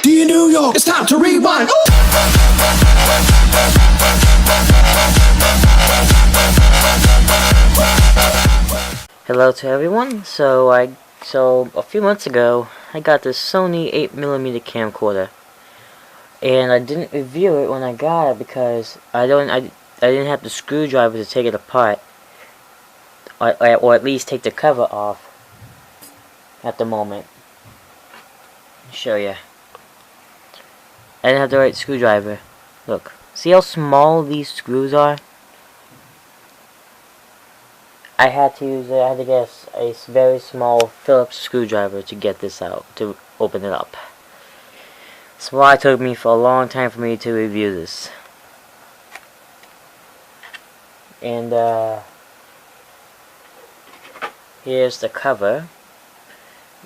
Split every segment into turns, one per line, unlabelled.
Dear New York, it's time to rewind.
Hello to everyone. So a few months ago I got this Sony 8mm camcorder, and I didn't review it when I got it because I didn't have the screwdriver to take it apart, or at least take the cover off at the moment. Let me show you. I didn't have the right screwdriver. Look, see how small these screws are? I had to get a very small Phillips screwdriver to get this out, to open it up. That's why it took me for a long time for me to review this. And here's the cover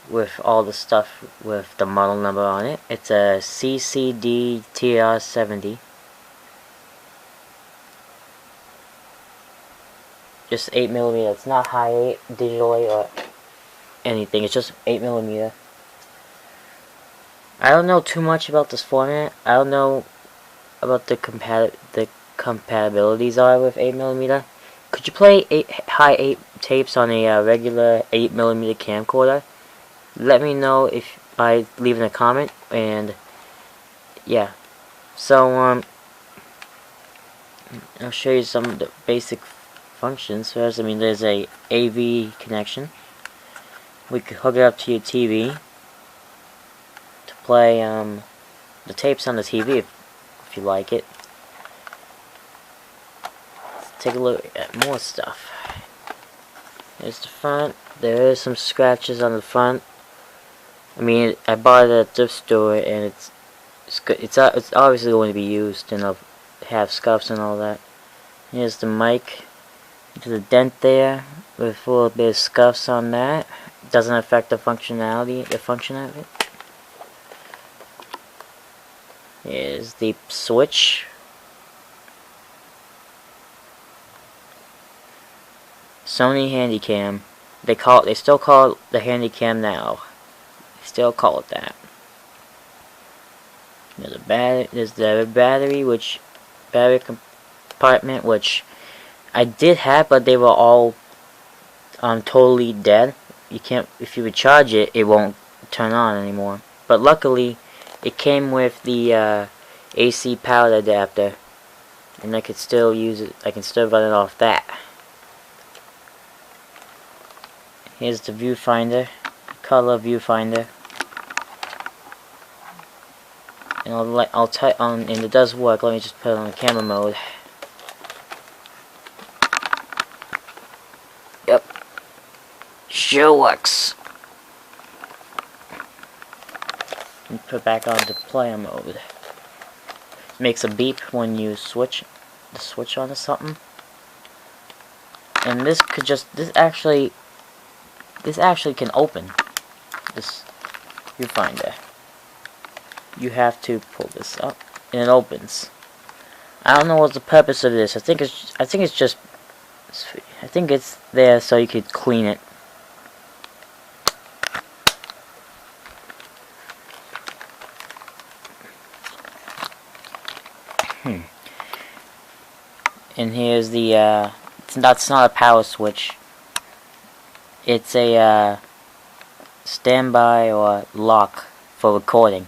with all the stuff with the model number on it. It's a CCD-TR70. Just 8mm. It's not high 8, digital 8, or anything. It's just 8mm. I don't know too much about this format. I don't know about the compatibilities are with 8mm. Could you play high 8 tapes on a regular 8mm camcorder? Let me know if by leaving a comment. And yeah, so I'll show you some of the basic functions. First, there's a AV connection. We could hook it up to your TV to play the tapes on the TV if you like it. Let's take a look at more stuff. Here's the front. There is some scratches on the front. I bought it at a thrift store, and it's good. It's obviously going to be used, and it'll have scuffs and all that. Here's the mic. There's a dent there with a little bit of scuffs on that. It doesn't affect the function of it. Here's the switch. Sony Handycam. They still call it the Handycam now. They still call it that. There's the battery compartment, which I did have, but they were all totally dead. You can't, if you recharge it, it won't turn on anymore. But luckily, it came with the AC power adapter, and I could still use it. I can still run it off that. Here's the viewfinder, color viewfinder, and and it does work. Let me just put it on camera mode. Yep, sure works. And put it back onto player mode. Makes a beep when you switch the switch onto something. And this actually can open this viewfinder. You have to pull this up, and it opens. I don't know what's the purpose of this. I think it's there so you could clean it. And here's the it's not a power switch. It's a standby or lock for recording,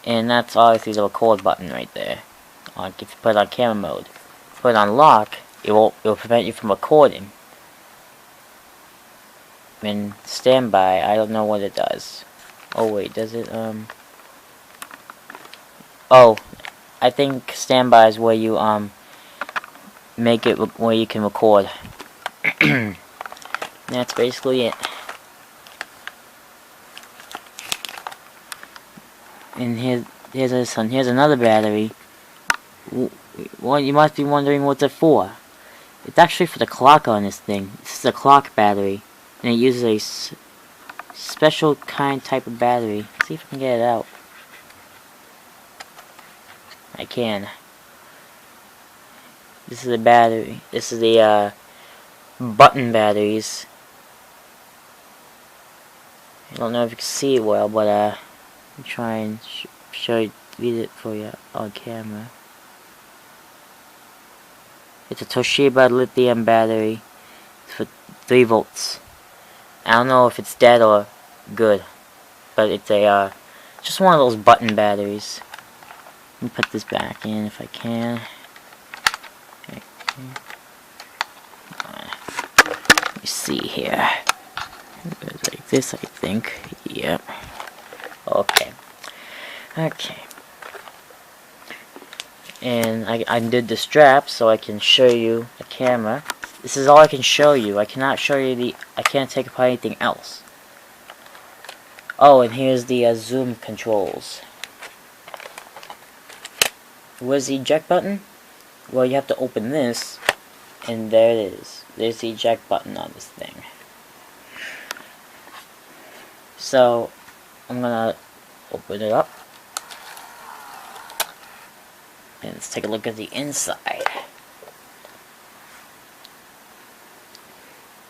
and that's obviously the record button right there. If you put it on camera mode, put it on lock, it'll prevent you from recording. And standby, I don't know what it does. Oh wait, does it Oh, I think standby is where you make it where you can record. That's basically it. And here's another battery. Well, you must be wondering what it's for. It's actually for the clock on this thing. This is a clock battery, and it uses a special type of battery. Let's see if I can get it out. I can. This is a battery. This is the button batteries. I don't know if you can see it well, but try and read it for you on camera. It's a Toshiba lithium battery for 3 volts. I don't know if it's dead or good, but it's a just one of those button batteries. Let me put this back in if I can. Okay. Let me see here. It's like this, I think. Yep. Okay. Okay. And I undid the strap so I can show you the camera. This is all I can show you. I cannot show you I can't take apart anything else. Oh, and here's the zoom controls. Where's the eject button? Well, you have to open this, and there it is. There's the eject button on this thing. So, I'm gonna open it up. And let's take a look at the inside.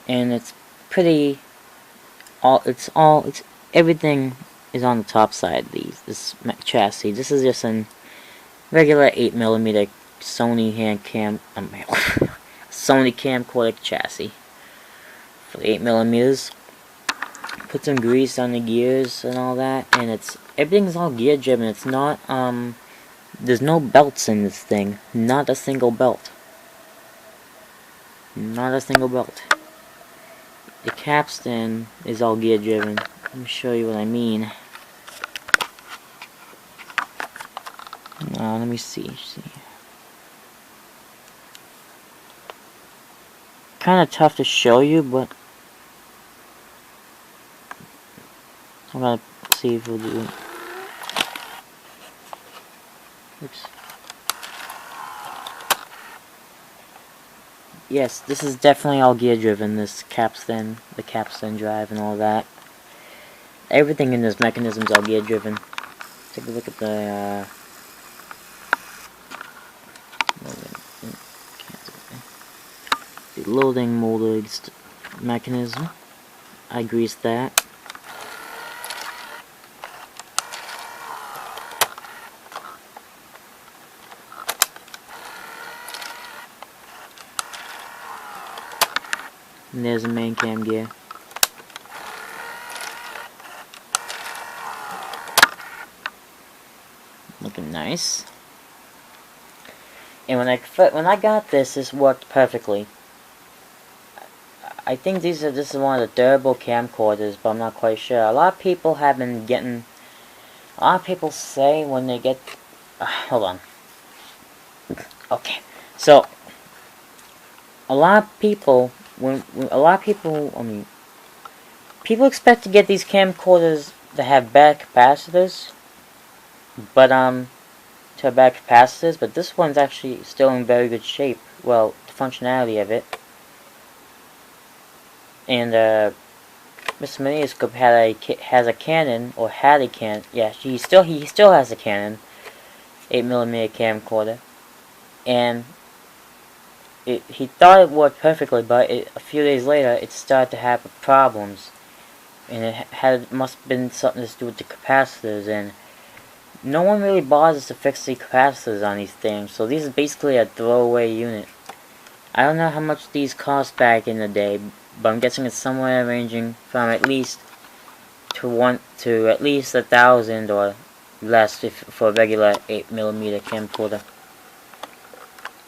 And it's pretty, everything is on the top side of this chassis. This is just a regular 8mm Sony Sony camcorder chassis for 8mm. Put some grease on the gears and all that, and everything's all gear driven. It's not there's no belts in this thing. Not a single belt. Not a single belt. The capstan is all gear driven. Let me show you what I mean. Let me see. Kind of tough to show you, but I'm gonna see if we'll do it. Oops. Yes, this is definitely all gear driven, this capstan, the capstan drive and all that. Everything in this mechanism is all gear driven. Take a look at the loading motor mechanism. I greased that. And there's the main cam gear. Looking nice. And when I got this worked perfectly. I think this is one of the durable camcorders, but I'm not quite sure. A lot of people have been getting. A lot of people say when they get. Hold on. Okay, so a lot of people. People expect to get these camcorders that have bad capacitors, but but this one's actually still in very good shape. Well, the functionality of it, and Mr. Miniscope has a Canon, or had a Canon. Yeah, he still has a Canon 8mm camcorder, and he thought it worked perfectly, but a few days later it started to have problems, and it must have been something to do with the capacitors, and no one really bothers to fix the capacitors on these things, so these is basically a throwaway unit. I don't know how much these cost back in the day, but I'm guessing it's somewhere ranging from at least at least 1,000 or less for a regular 8mm camcorder.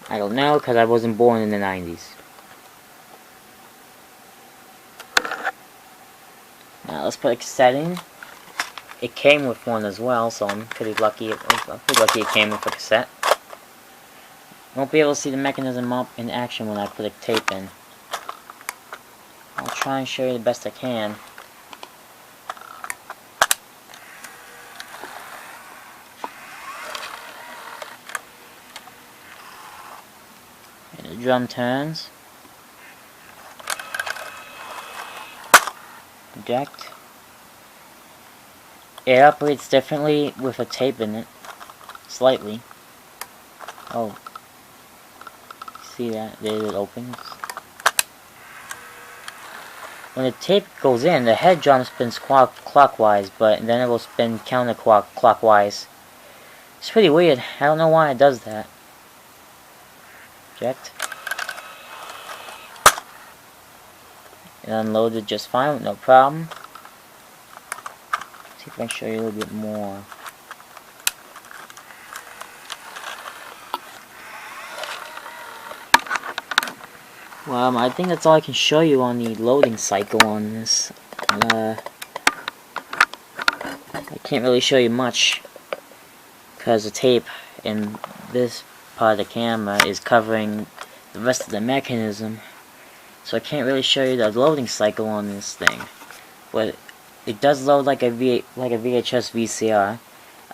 I don't know, because I wasn't born in the 90s. Now let's put a cassette in. It came with one as well, so I'm pretty lucky. It came with a cassette. Won't be able to see the mechanism up in action when I put a tape in. I'll try and show you the best I can. And the drum turns. Eject. It operates differently with a tape in it. Slightly. Oh. See that? There it opens. When the tape goes in, the head drum spins clockwise, but then it will spin counterclockwise It's pretty weird. I don't know why it does that. Eject. It unloaded just fine, no problem. See if I can show you a little bit more. Well, I think that's all I can show you on the loading cycle on this. I can't really show you much because the tape in this part of the camera is covering the rest of the mechanism, so I can't really show you the loading cycle on this thing. But it does load like a VHS VCR.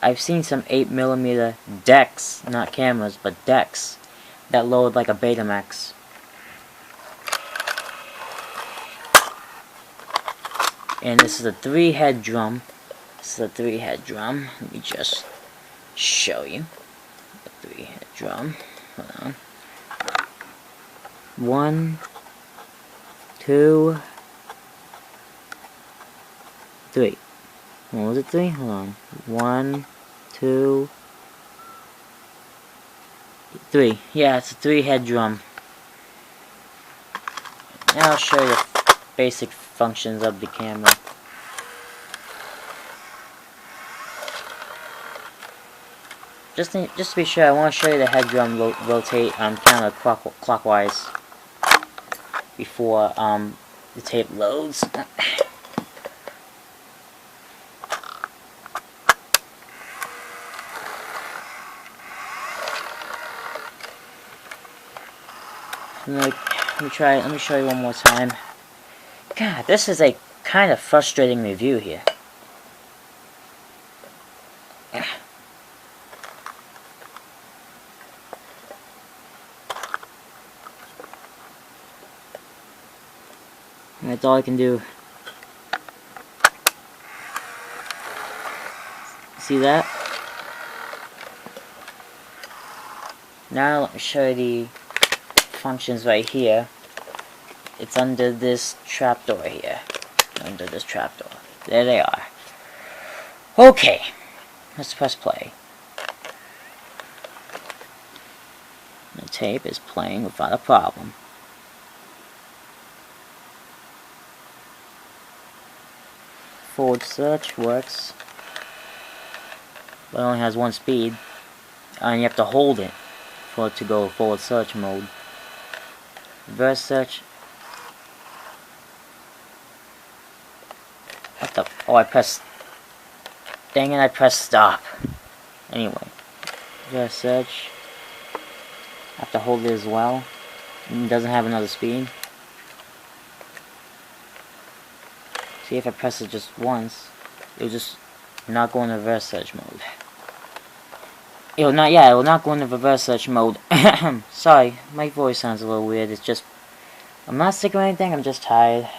I've seen some 8mm decks, not cameras, but decks that load like a Betamax. And this is a 3-head drum. This is a 3-head drum. Let me just show you. A 3-head drum. Hold on. 1, 2, 3. What was it, 3? Hold on. 1, 2, 3. Yeah, it's a 3-head drum. Now I'll show you the basic functions of the camera. Just to be sure, I want to show you the head drum rotate counterclockwise before the tape loads. Let me show you one more time. God, this is a kind of frustrating review here. That's all I can do. See that? Now let me show you the functions right here. It's under this trapdoor here. Under this trapdoor. There they are. Okay. Let's press play. The tape is playing without a problem. Forward search works, but it only has one speed, and you have to hold it for it to go forward search mode. Reverse search. What the? Oh, I pressed. Dang it! I pressed stop. Anyway, reverse search. I have to hold it as well. It doesn't have another speed. See, if I press it just once, it will just not go into reverse search mode. It will not go into reverse search mode. Sorry, my voice sounds a little weird. It's just, I'm not sick or anything, I'm just tired.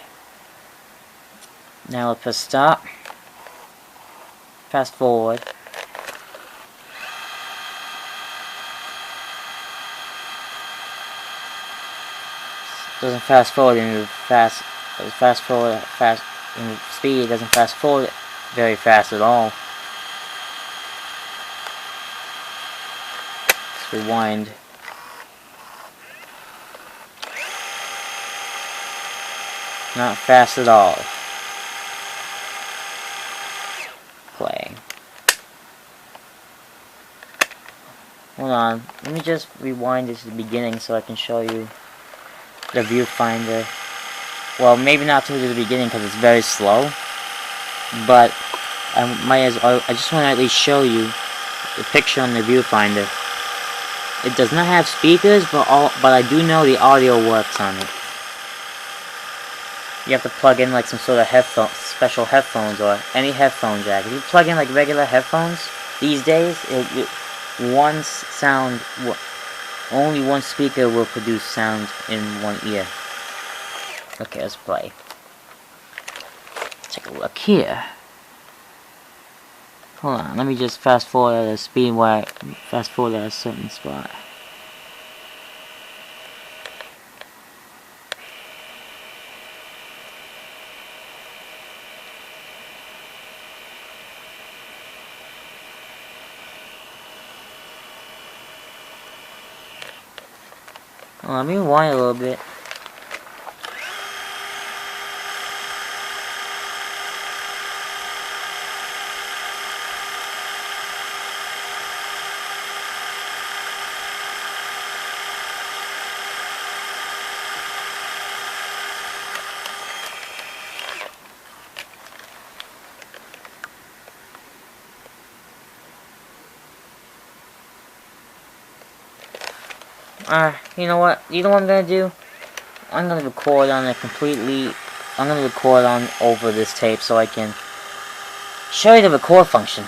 Now I'll press stop. Fast forward. Doesn't fast forward in in speed. It doesn't fast forward very fast at all. Let's rewind. Not fast at all. Play. Hold on. Let me just rewind it to the beginning so I can show you the viewfinder. Well, maybe not to the beginning because it's very slow, but I just want to at least show you the picture on the viewfinder. It does not have speakers, but I do know the audio works on it. You have to plug in like some sort of special headphones or any headphone jack. If you plug in like regular headphones these days, only one speaker will produce sound in one ear. Okay, let's play. Take a look here. Hold on, let me just fast forward at a speed where I fast forward at a certain spot. Well, let me rewind a little bit. You know what? You know what I'm gonna do? I'm gonna record on it completely. I'm gonna record on over this tape so I can show you the record function.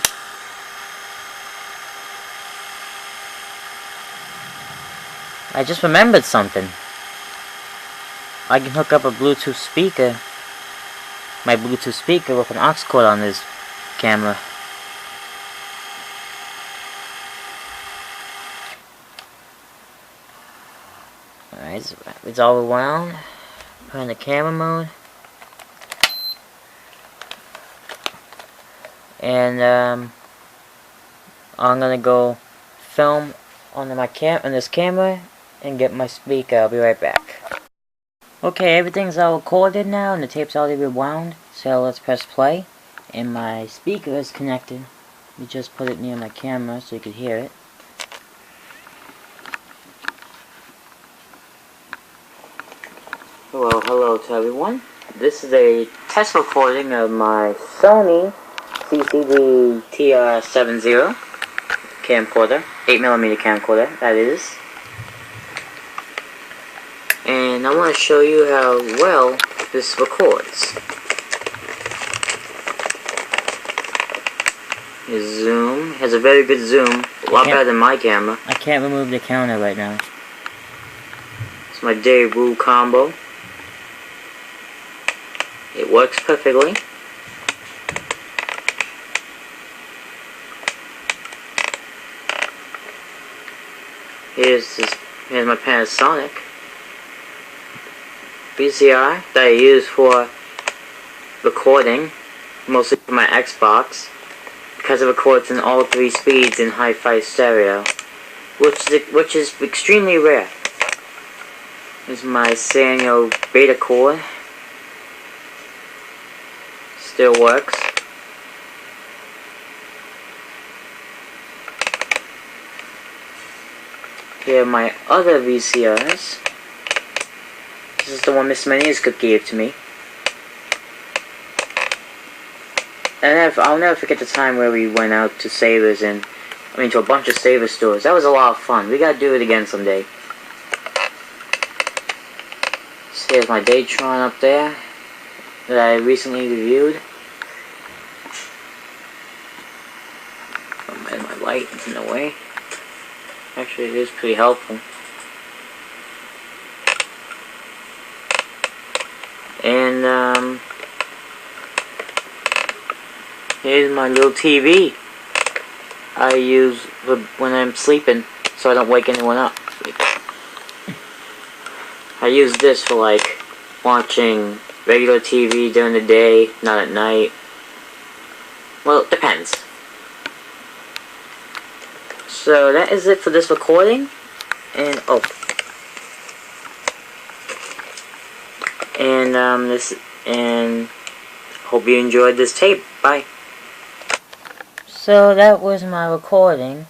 I just remembered something. I can hook up a Bluetooth speaker, my Bluetooth speaker, with an aux cord on this camera. Alright, it's all around. Put in the camera mode. And I'm gonna go film on this camera and get my speaker. I'll be right back. Okay, everything's all recorded now and the tape's already rewound. So let's press play. And my speaker is connected. Let me just put it near my camera so you can hear it. Well, hello to everyone. This is a test recording of my Sony CCD-TR70 camcorder, 8mm camcorder, that is. And I want to show you how well this records. His zoom has a very good zoom, a lot better than my camera. I can't remove the counter right now. It's my Daewoo combo. It works perfectly. Here's my Panasonic VCR that I use for recording, mostly for my Xbox, because it records in all 3 speeds in hi-fi stereo, which is extremely rare. Here's my Sanyo Beta cord. Still works. Here are my other VCRs. This is the one Miss Maniska gave to me. And I'll never forget the time where we went out to Savers to a bunch of Savers stores. That was a lot of fun. We gotta do it again someday. So here's my Daytron up there that I recently reviewed. And my light is in the way. Actually, it is pretty helpful. And here's my little TV I use when I'm sleeping, so I don't wake anyone up. I use this for like watching regular TV during the day, not at night. Well, it depends. So that is it for this recording, and hope you enjoyed this tape. Bye. So that was my recording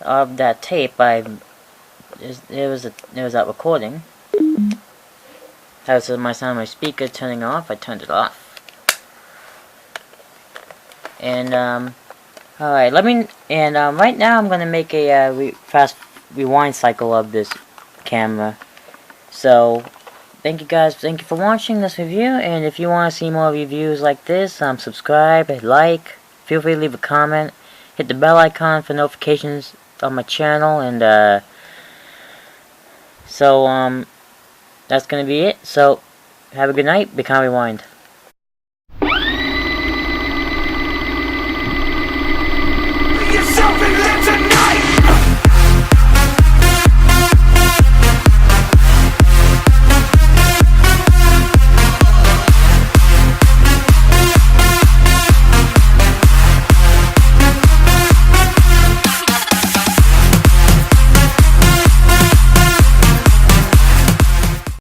of that tape. There was that recording. That was my sound of my speaker turning off. I turned it off. And alright, right now I'm gonna make a fast rewind cycle of this camera. So, thank you guys, thank you for watching this review, and if you want to see more reviews like this, subscribe, like, feel free to leave a comment, hit the bell icon for notifications on my channel, and that's gonna be it. So, have a good night, Become Rewind.